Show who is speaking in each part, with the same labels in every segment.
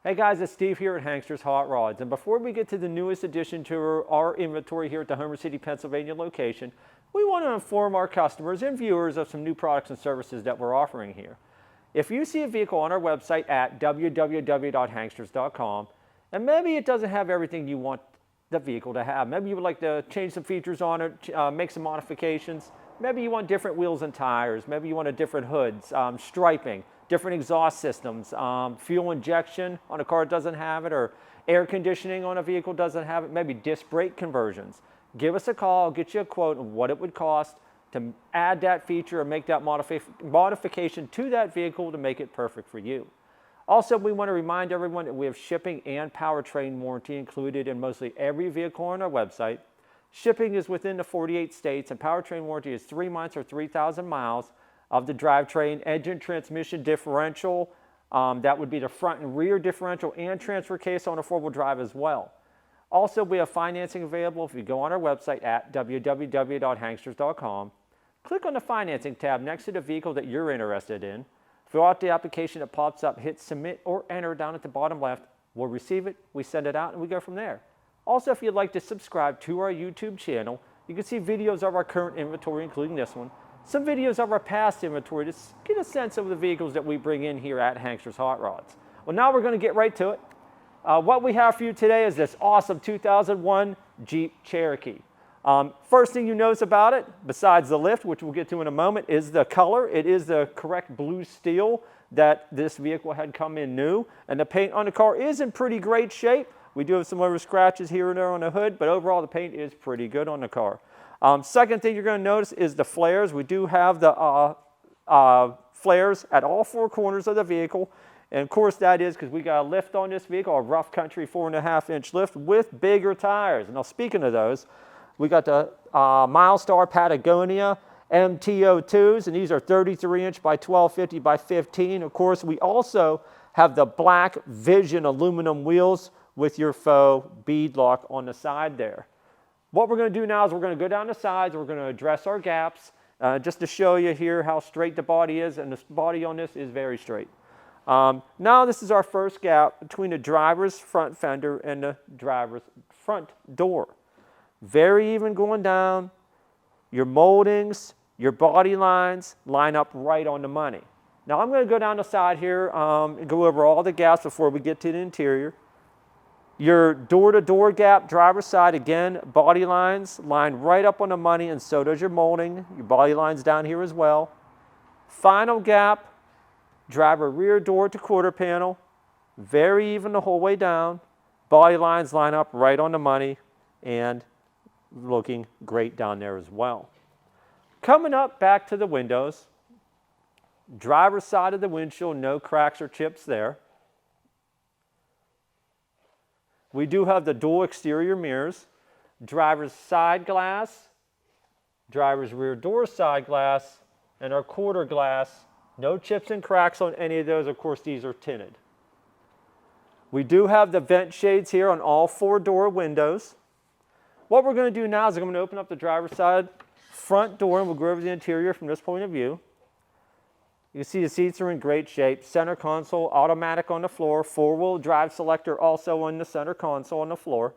Speaker 1: Hey guys, it's Steve here at Hankster's Hot Rods, and before we get to the newest addition to our inventory here at the Homer City, Pennsylvania location, we want to inform our customers and viewers of some new products and services that we're offering here. If you see a vehicle on our website at www.hanksters.com, and maybe it doesn't have everything you want the vehicle to have, maybe you would like to change some features on it, make some modifications, maybe you want different wheels and tires, maybe you want a different hoods, striping, different exhaust systems, fuel injection on a car doesn't have it, or air conditioning on a vehicle doesn't have it, maybe disc brake conversions. Give us a call, get you a quote on what it would cost to add that feature or make that modification to that vehicle to make it perfect for you. Also, we want to remind everyone that we have shipping and powertrain warranty included in mostly every vehicle on our website. Shipping is within the 48 states, and powertrain warranty is 3 months or 3,000 miles of the drivetrain, engine, transmission, differential. That would be the front and rear differential and transfer case on a four-wheel drive as well. Also, we have financing available if you go on our website at www.hanksters.com. Click on the financing tab next to the vehicle that you're interested in. Fill out the application that pops up, hit submit or enter down at the bottom left. We'll receive it, we send it out, and we go from there. Also, if you'd like to subscribe to our YouTube channel, you can see videos of our current inventory, including this one, some videos of our past inventory to get a sense of the vehicles that we bring in here at Hankster's Hot Rods. Well, now we're going to get right to it. What we have for you today is this awesome 2001 Jeep Cherokee. First thing you notice about it, besides the lift, which we'll get to in a moment, is the color. It is the correct blue steel that this vehicle had come in new, and the paint on the car is in pretty great shape. We do have some little scratches here and there on the hood, but overall the paint is pretty good on the car. Second thing you're going to notice is the flares. We do have the flares at all four corners of the vehicle. And of course that is because we got a lift on this vehicle, a rough country 4.5-inch lift with bigger tires. And now speaking of those, we got the Milestar Patagonia MTO2s, and these are 33-inch by 1250 by 15. Of course, we also have the Black Vision aluminum wheels with your faux bead lock on the side there. What we're going to do now is we're going to go down the sides, we're going to address our gaps, just to show you here how straight the body is, and the body on this is very straight. Now this is our first gap between the driver's front fender and the driver's front door. Very even going down. Your moldings, your body lines line up right on the money. Now I'm going to go down the side here and go over all the gaps before we get to the interior. Your door-to-door gap, driver's side, again, body lines line right up on the money, and so does your molding. Your body line's down here as well. Final gap, driver rear door to quarter panel, very even the whole way down. Body lines line up right on the money and looking great down there as well. Coming up back to the windows, driver's side of the windshield, no cracks or chips there. We do have the dual exterior mirrors, driver's side glass, driver's rear door side glass, and our quarter glass. No chips and cracks on any of those. Of course, these are tinted. We do have the vent shades here on all four door windows. What we're going to do now is I'm going to open up the driver's side front door, and we'll go over the interior from this point of view. You can see the seats are in great shape. Center console, automatic on the floor. Four-wheel drive selector also on the center console on the floor.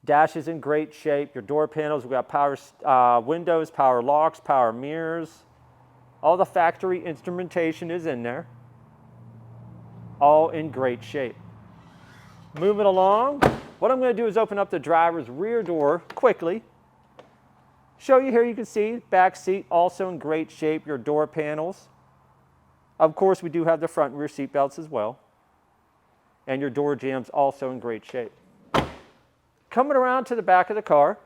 Speaker 1: Dash is in great shape. Your door panels, we've got power windows, power locks, power mirrors. All the factory instrumentation is in there. All in great shape. Moving along, what I'm going to do is open up the driver's rear door quickly. Show you here, you can see back seat also in great shape, your door panels. Of course, we do have the front and rear seat belts as well. And your door jambs also in great shape. Coming around to the back of the car,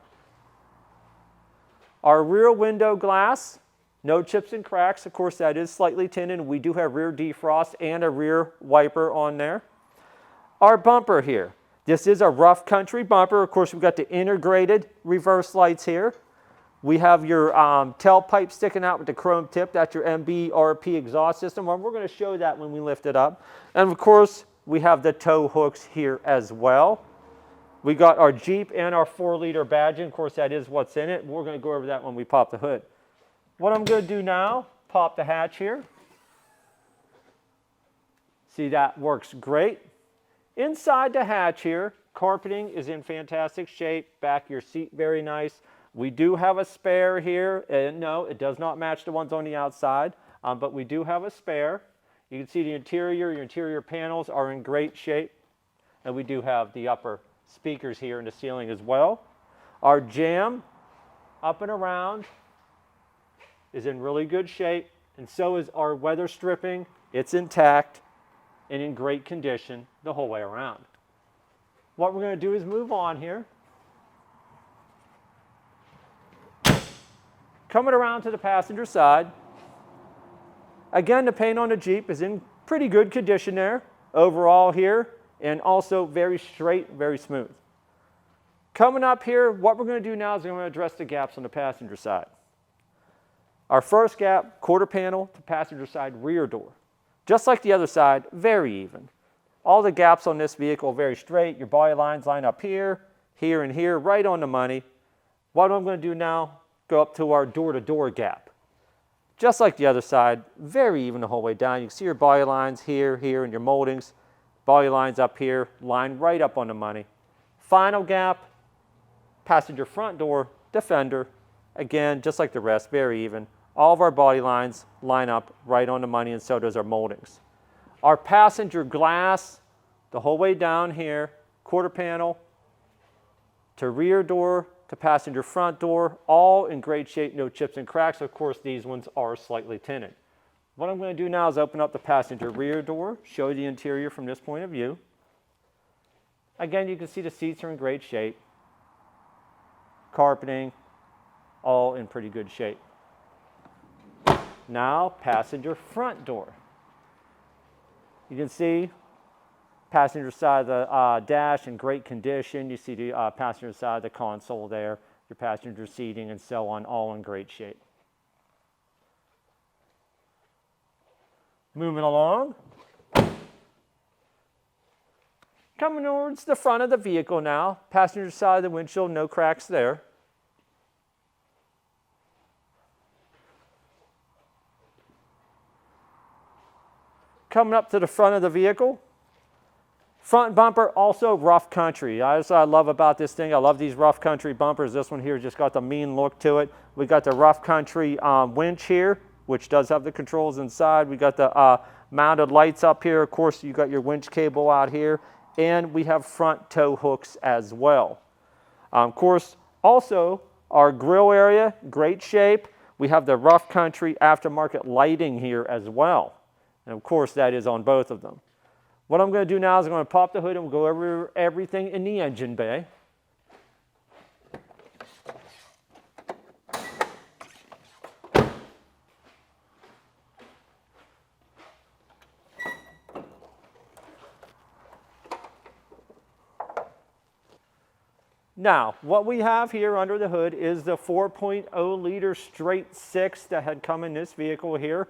Speaker 1: our rear window glass, no chips and cracks. Of course, that is slightly tinted. We do have rear defrost and a rear wiper on there. Our bumper here. This is a rough country bumper. Of course, we've got the integrated reverse lights here. We have your tailpipe sticking out with the chrome tip. That's your MBRP exhaust system. Well, we're going to show that when we lift it up. And of course, we have the tow hooks here as well. We got our Jeep and our 4-liter badging. Of course, that is what's in it. We're going to go over that when we pop the hood. What I'm going to do now, pop the hatch here. See, that works great. Inside the hatch here, carpeting is in fantastic shape. Back of your seat, very nice. We do have a spare here. And no, it does not match the ones on the outside, but we do have a spare. You can see the interior, your interior panels are in great shape. And we do have the upper speakers here in the ceiling as well. Our jamb up and around is in really good shape, and so is our weather stripping. It's intact and in great condition the whole way around. What we're going to do is move on here. Coming around to the passenger side. Again, the paint on the Jeep is in pretty good condition there overall here, and also very straight, very smooth. Coming up here, what we're going to do now is we're going to address the gaps on the passenger side. Our first gap, quarter panel to passenger side rear door. Just like the other side, very even. All the gaps on this vehicle are very straight. Your body lines line up here, here, and here, right on the money. What I'm going to do now, go up to our door-to-door gap. Just like the other side, very even the whole way down. You can see your body lines here, here, and your moldings. Body lines up here, line right up on the money. Final gap, passenger front door, Defender. Again, just like the rest, very even. All of our body lines line up right on the money, and so does our moldings. Our passenger glass, the whole way down here, quarter panel to rear door to passenger front door, all in great shape, no chips and cracks. Of course, these ones are slightly tinted. What I'm going to do now is open up the passenger rear door, show you the interior from this point of view. Again, you can see the seats are in great shape. Carpeting, all in pretty good shape. Now, passenger front door. You can see passenger side of the dash in great condition. You see the passenger side of the console there, your passenger seating and so on, all in great shape. Moving along. Coming towards the front of the vehicle now. Passenger side of the windshield, no cracks there. Coming up to the front of the vehicle. Front bumper, also rough country. That's what I love about this thing. I love these rough country bumpers. This one here just got the mean look to it. We got the rough country winch here, which does have the controls inside. We got the mounted lights up here. Of course, you got your winch cable out here. And we have front tow hooks as well. Of course, also our grill area, great shape. We have the rough country aftermarket lighting here as well. And of course, that is on both of them. What I'm going to do now is I'm going to pop the hood and we'll go over everything in the engine bay. Now, what we have here under the hood is the 4.0 liter straight six that had come in this vehicle here.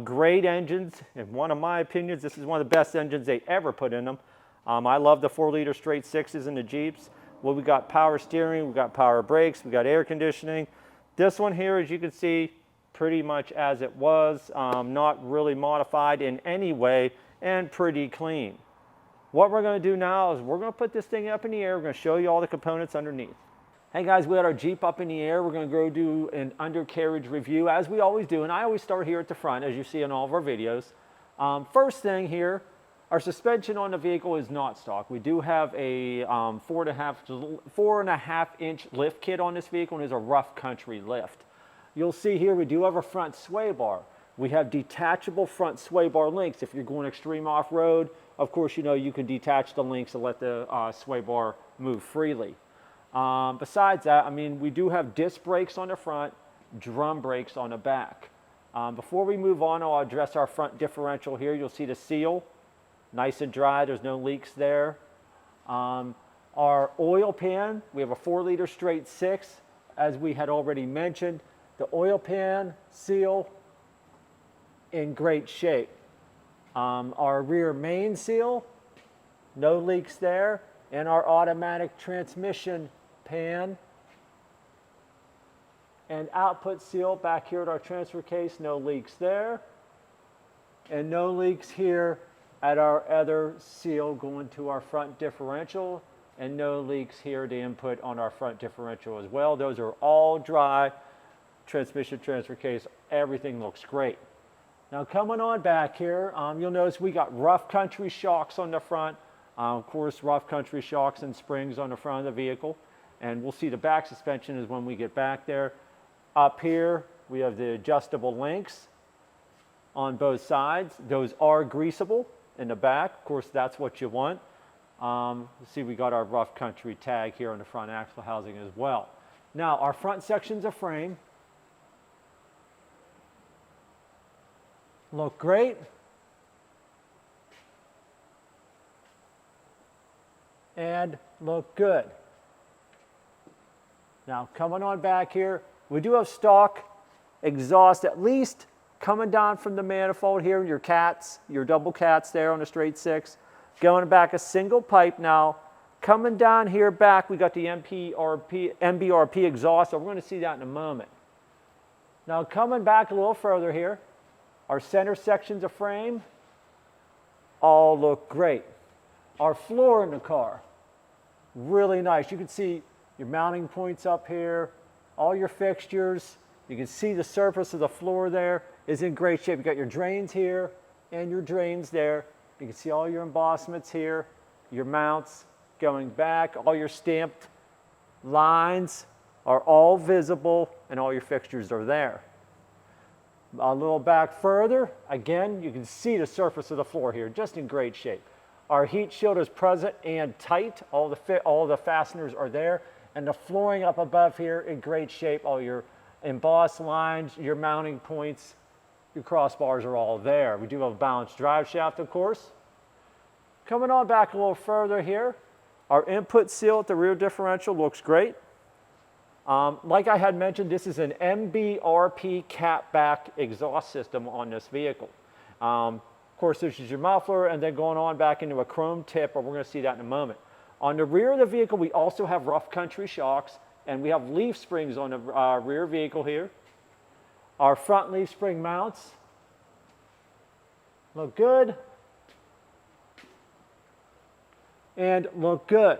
Speaker 1: Great engines. In one of my opinions, this is one of the best engines they ever put in them. I love the 4 liter straight sixes in the Jeeps. Well, we got power steering, we got power brakes, we got air conditioning. This one here, as you can see, pretty much as it was, not really modified in any way, and pretty clean. What we're going to do now is we're going to put this thing up in the air. We're going to show you all the components underneath. Hey guys, we had our Jeep up in the air. We're going to go do an undercarriage review as we always do, and I always start here at the front as you see in all of our videos. First thing here, our suspension on the vehicle is not stock. We do have a 4.5 inch lift kit on this vehicle, and it's a rough country lift. You'll see here we do have a front sway bar. We have detachable front sway bar links. If you're going extreme off-road, of course, you know you can detach the links and let the sway bar move freely. Besides that, I mean, we do have disc brakes on the front, drum brakes on the back. Before we move on, I'll address our front differential here. You'll see the seal, nice and dry. There's no leaks there. Our oil pan, we have a 4 liter straight six, as we had already mentioned. The oil pan seal in great shape. Our rear main seal, no leaks there. And our automatic transmission pan and output seal back here at our transfer case, no leaks there. And no leaks here at our other seal going to our front differential, and no leaks here at the input on our front differential as well. Those are all dry. Transmission transfer case, everything looks great. Now coming on back here, you'll notice we got rough country shocks on the front. Of course, rough country shocks and springs on the front of the vehicle. And we'll see the back suspension is when we get back there. Up here, we have the adjustable links on both sides. Those are greasable in the back. Of course, that's what you want. See, we got our rough country tag here on the front axle housing as well. Now, our front sections of frame look great. And look good. Now, coming on back here, we do have stock exhaust, at least coming down from the manifold here, your cats, your double cats there on the straight six. Going back a single pipe now. Coming down here back, we got the MBRP exhaust, so we're going to see that in a moment. Now, coming back a little further here, our center sections of frame all look great. Our floor in the car, really nice. You can see your mounting points up here, all your fixtures. You can see the surface of the floor there is in great shape. You got your drains here and your drains there. You can see all your embossments here, your mounts going back, all your stamped lines are all visible and all your fixtures are there. A little back further, again, you can see the surface of the floor here, just in great shape. Our heat shield is present and tight. All the fasteners are there. And the flooring up above here in great shape. All your embossed lines, your mounting points, your crossbars are all there. We do have a balanced drive shaft, of course. Coming on back a little further here, our input seal at the rear differential looks great. Like I had mentioned, this is an MBRP catback exhaust system on this vehicle. Of course, this is your muffler, and then going on back into a chrome tip, but we're going to see that in a moment. On the rear of the vehicle, we also have rough country shocks, and we have leaf springs on the rear vehicle here. Our front leaf spring mounts look good and look good.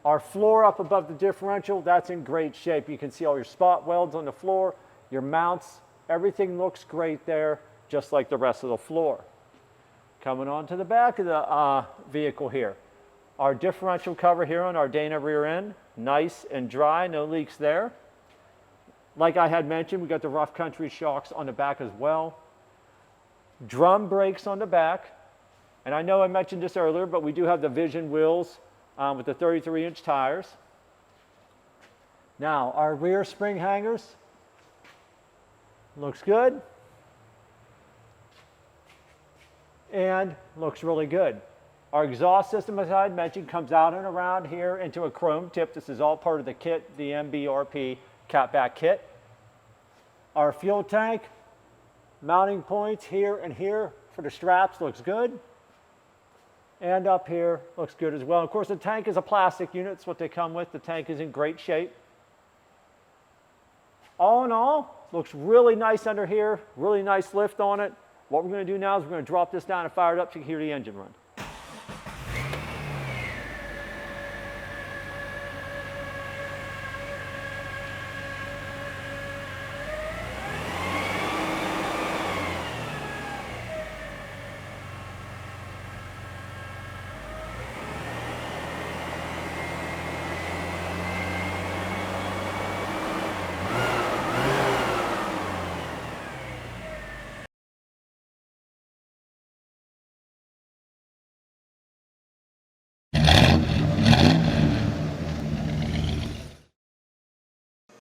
Speaker 1: Our floor up above the differential, that's in great shape. You can see all your spot welds on the floor, your mounts, everything looks great there, just like the rest of the floor. Coming on to the back of the vehicle here. Our differential cover here on our Dana rear end, nice and dry, no leaks there. Like I had mentioned, we got the rough country shocks on the back as well. Drum brakes on the back. And I know I mentioned this earlier, but we do have the Vision wheels with the 33-inch tires. Now, our rear spring hangers, looks good. And looks really good. Our exhaust system, as I had mentioned, comes out and around here into a chrome tip. This is all part of the kit, the MBRP catback kit. Our fuel tank, mounting points here and here for the straps looks good. And up here looks good as well. Of course, the tank is a plastic unit. It's what they come with. The tank is in great shape. All in all, looks really nice under here. Really nice lift on it. What we're going to do now is we're going to drop this down and fire it up so you can hear the engine run.